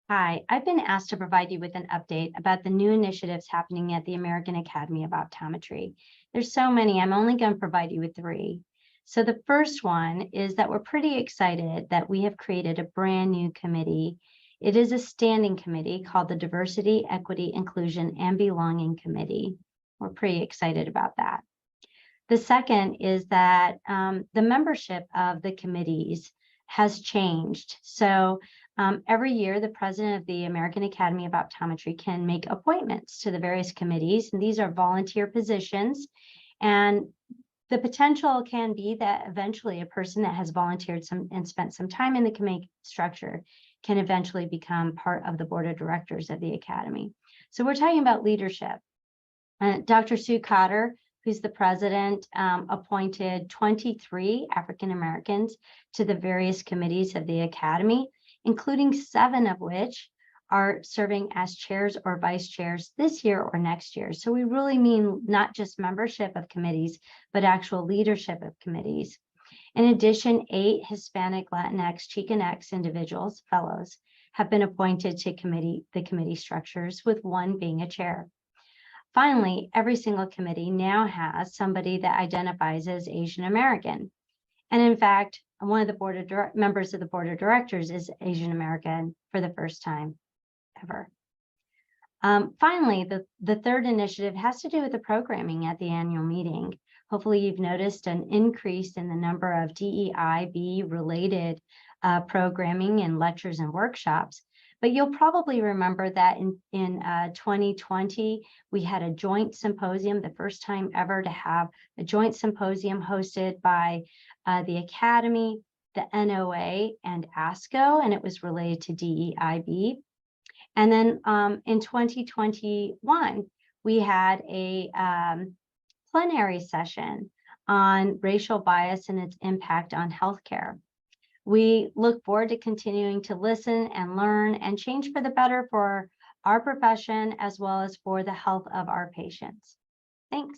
Hi, I've been asked to provide you with an update about the new initiatives happening at the American Academy of Optometry. There's so many, I'm only going to provide you with three. So the first one is that we're pretty excited that we have created a brand new committee. It is a standing committee called the Diversity, Equity, Inclusion, and Belonging Committee. We're pretty excited about that. The second is that the membership of the committees has changed. So every year, the president of the American Academy of Optometry can make appointments to the various committees, and these are volunteer positions. And the potential can be that eventually a person that has volunteered and spent some time in the committee structure can eventually become part of the board of directors of the Academy. So we're talking about leadership. Dr. Sue Cotter, who's the president, appointed 23 African Americans to the various committees of the Academy, including 7 of which are serving as chairs or vice chairs this year or next year. So we really mean not just membership of committees, but actual leadership of committees. In addition, 8 Hispanic, Latinx, Chicanx individuals, fellows, have been appointed to the committee structures, with 1 being a chair. Finally, every single committee now has somebody that identifies as Asian American. And in fact, one of the members of the board of directors is Asian American for the first time ever. Finally, the third initiative has to do with the programming at the annual meeting. Hopefully you've noticed an increase in the number of DEIB related programming and lectures and workshops. But you'll probably remember that in 2020, we had a joint symposium, the first time ever to have a joint symposium hosted by the Academy, the NOA, and ASCO, and it was related to DEIB. And then in 2021, we had a plenary session on racial bias and its impact on healthcare. We look forward to continuing to listen and learn and change for the better for our profession, as well as for the health of our patients. Thanks.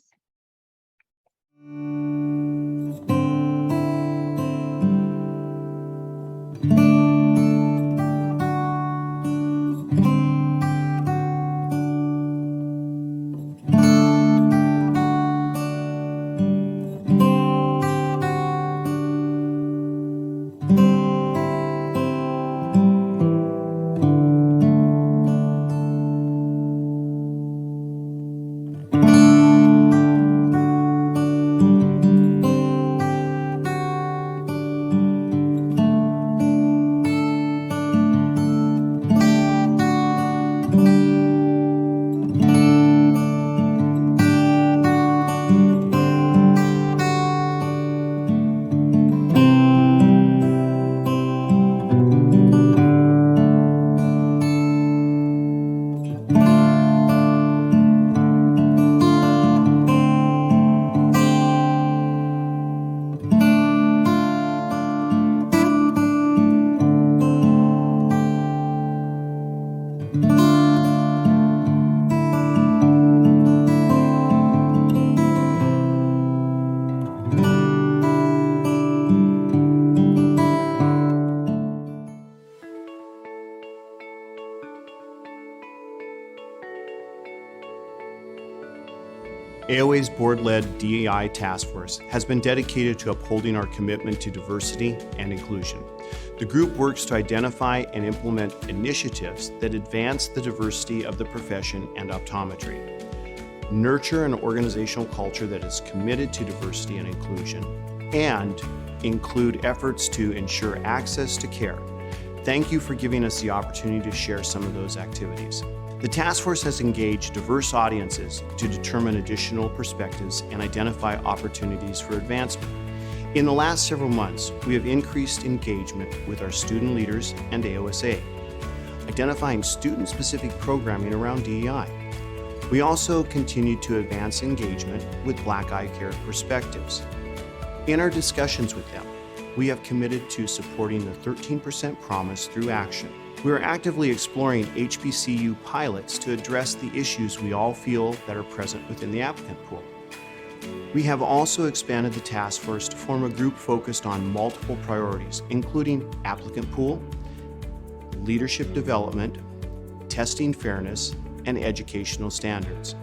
AOA's board-led DEI task force has been dedicated to upholding our commitment to diversity and inclusion. The group works to identify and implement initiatives that advance the diversity of the profession and optometry, nurture an organizational culture that is committed to diversity and inclusion, and include efforts to ensure access to care. Thank you for giving us the opportunity to share some of those activities. The task force has engaged diverse audiences to determine additional perspectives and identify opportunities for advancement. In the last several months, we have increased engagement with our student leaders and AOSA, identifying student-specific programming around DEI. We also continue to advance engagement with Black Eye Care perspectives. In our discussions with them, we have committed to supporting the 13% promise through action. We are actively exploring HBCU pilots to address the issues we all feel that are present within the applicant pool. We have also expanded the task force to form a group focused on multiple priorities, including applicant pool, leadership development, testing fairness, and educational standards.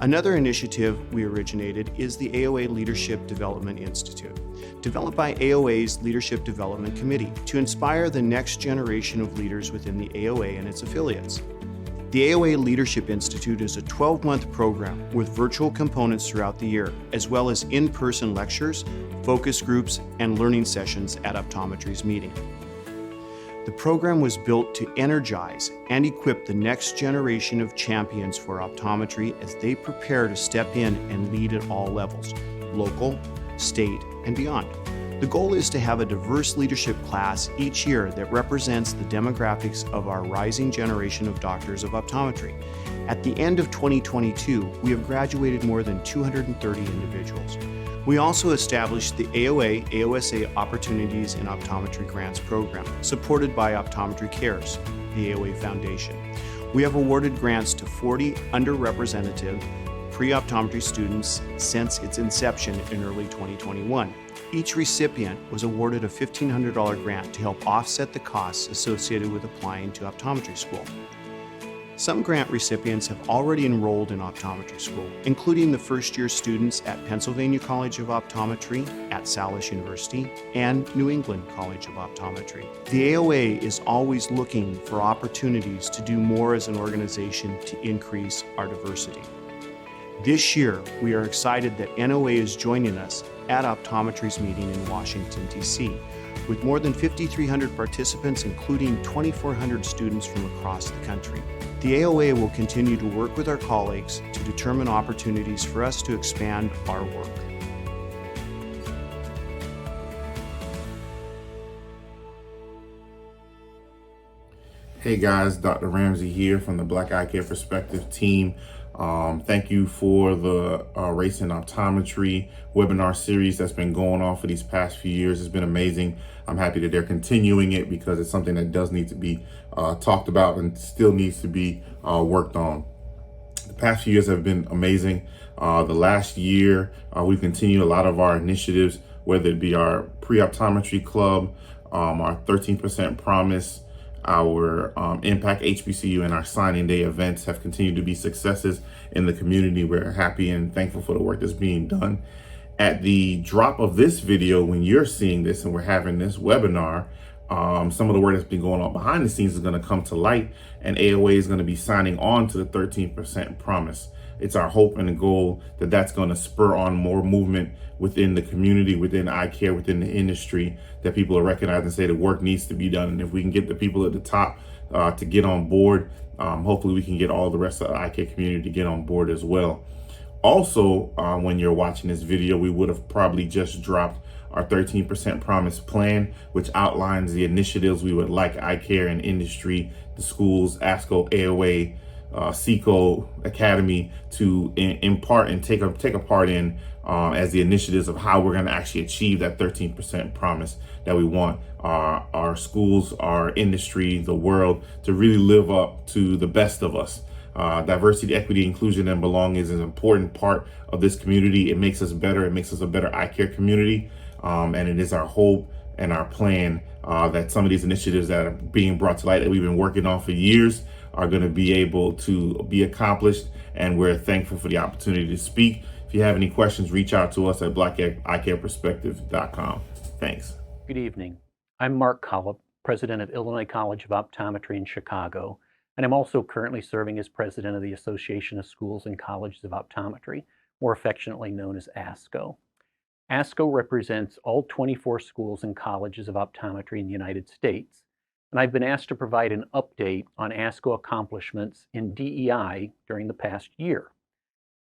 Another initiative we originated is the AOA Leadership Development Institute, developed by AOA's Leadership Development Committee to inspire the next generation of leaders within the AOA and its affiliates. The AOA Leadership Institute is a 12-month program with virtual components throughout the year, as well as in-person lectures, focus groups, and learning sessions at Optometry's meeting. The program was built to energize and equip the next generation of champions for optometry as they prepare to step in and lead at all levels, local, state, and beyond. The goal is to have a diverse leadership class each year that represents the demographics of our rising generation of doctors of optometry. At the end of 2022, we have graduated more than 230 individuals. We also established the AOA-AOSA Opportunities in Optometry Grants Program, supported by Optometry Cares, the AOA Foundation. We have awarded grants to 40 underrepresented pre-optometry students since its inception in early 2021. Each recipient was awarded a $1,500 grant to help offset the costs associated with applying to optometry school. Some grant recipients have already enrolled in optometry school, including the first-year students at Pennsylvania College of Optometry, at Salish University, and New England College of Optometry. The AOA is always looking for opportunities to do more as an organization to increase our diversity. This year, we are excited that NOA is joining us at Optometry's meeting in Washington, D.C., with more than 5,300 participants, including 2,400 students from across the country. The AOA will continue to work with our colleagues to determine opportunities for us to expand our work. Hey guys, Dr. Ramsey here from the Black Eye Care Perspective team. Thank you for the Race in Optometry webinar series that's been going on for these past few years. It's been amazing. I'm happy that they're continuing it because it's something that does need to be talked about and still needs to be worked on. The past few years have been amazing. The last year, we've continued a lot of our initiatives, whether it be our pre-optometry club, our 13% promise, our Impact HBCU, and our signing day events have continued to be successes in the community. We're happy and thankful for the work that's being done. At the drop of this video, when you're seeing this and we're having this webinar, some of the work that's been going on behind the scenes is going to come to light, and AOA is going to be signing on to the 13% promise. It's our hope and the goal that that's going to spur on more movement within the community, within eye care, within the industry, that people are recognized and say the work needs to be done. And if we can get the people at the top to get on board, hopefully we can get all the rest of the eye care community to get on board as well. Also, when you're watching this video, we would have probably just dropped our 13% promise plan, which outlines the initiatives we would like eye care and industry, the schools, ASCO, AOA, SECO Academy to impart and take a part in as the initiatives of how we're going to actually achieve that 13% promise that we want our schools, our industry, the world to really live up to the best of us. Diversity, equity, inclusion, and belonging is an important part of this community. It makes us better. It makes us a better eye care community. And it is our hope and our plan that some of these initiatives that are being brought to light that we've been working on for years are going to be able to be accomplished. And we're thankful for the opportunity to speak. If you have any questions, reach out to us at blackeyecareperspective.com. Thanks. Good evening. I'm Mark Collop, president of Illinois College of Optometry in Chicago, and I'm also currently serving as president of the Association of Schools and Colleges of Optometry, more affectionately known as ASCO. ASCO represents all 24 schools and colleges of optometry in the United States, and I've been asked to provide an update on ASCO accomplishments in DEI during the past year.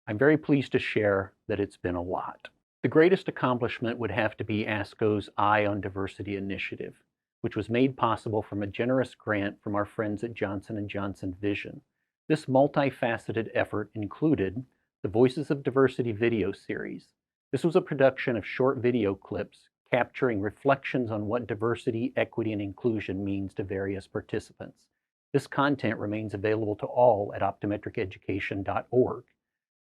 I'm very pleased to share that it's been a lot. The greatest accomplishment would have to be ASCO's Eye on Diversity initiative, which was made possible from a generous grant from our friends at Johnson & Johnson Vision. This multifaceted effort included the Voices of Diversity video series. This was a production of short video clips capturing reflections on what diversity, equity, and inclusion means to various participants. This content remains available to all at optometriceducation.org.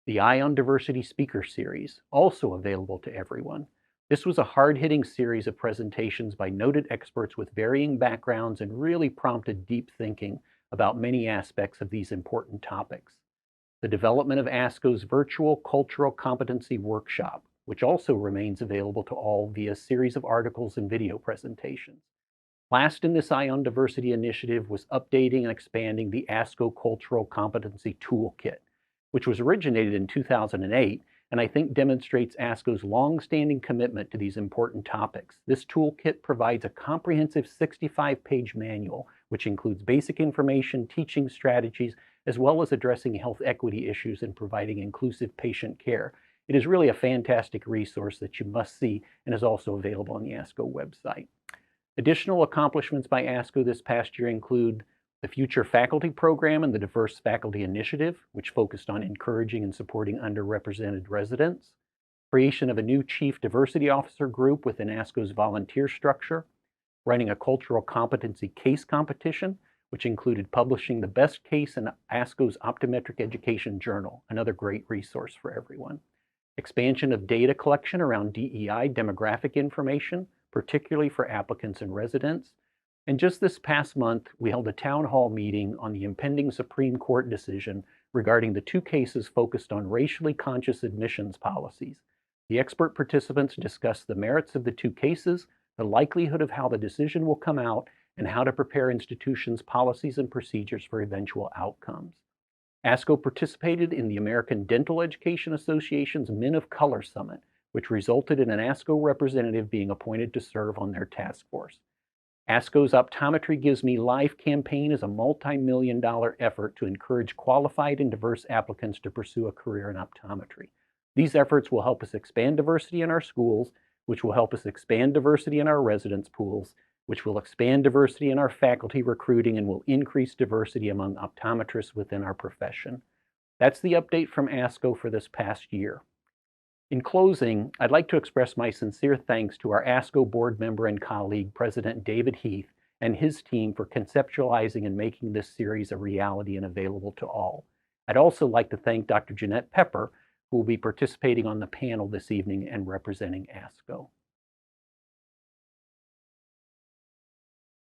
The Eye on Diversity speaker series, also available to everyone. This was a hard-hitting series of presentations by noted experts with varying backgrounds and really prompted deep thinking about many aspects of these important topics. The development of ASCO's virtual cultural competency workshop, which also remains available to all via a series of articles and video presentations. Last in this Eye on Diversity initiative was updating and expanding the ASCO Cultural Competency Toolkit, which was originated in 2008 and I think demonstrates ASCO's long-standing commitment to these important topics. This toolkit provides a comprehensive 65-page manual, which includes basic information, teaching strategies, as well as addressing health equity issues and providing inclusive patient care. It is really a fantastic resource that you must see and is also available on the ASCO website. Additional accomplishments by ASCO this past year include the Future Faculty Program and the Diverse Faculty Initiative, which focused on encouraging and supporting underrepresented residents, creation of a new Chief Diversity Officer group within ASCO's volunteer structure, running a cultural competency case competition, which included publishing the best case in ASCO's Optometric Education Journal, another great resource for everyone, expansion of data collection around DEI demographic information, particularly for applicants and residents. And just this past month, we held a town hall meeting on the impending Supreme Court decision regarding the two cases focused on racially conscious admissions policies. The expert participants discussed the merits of the two cases, the likelihood of how the decision will come out, and how to prepare institutions' policies and procedures for eventual outcomes. ASCO participated in the American Dental Education Association's Men of Color Summit, which resulted in an ASCO representative being appointed to serve on their task force. ASCO's Optometry Gives Me Life campaign is a multi-million-dollar effort to encourage qualified and diverse applicants to pursue a career in optometry. These efforts will help us expand diversity in our schools, which will help us expand diversity in our residence pools, which will expand diversity in our faculty recruiting and will increase diversity among optometrists within our profession. That's the update from ASCO for this past year. In closing, I'd like to express my sincere thanks to our ASCO board member and colleague, President David Heath, and his team for conceptualizing and making this series a reality and available to all. I'd also like to thank Dr. Jeanette Pepper, who will be participating on the panel this evening and representing ASCO.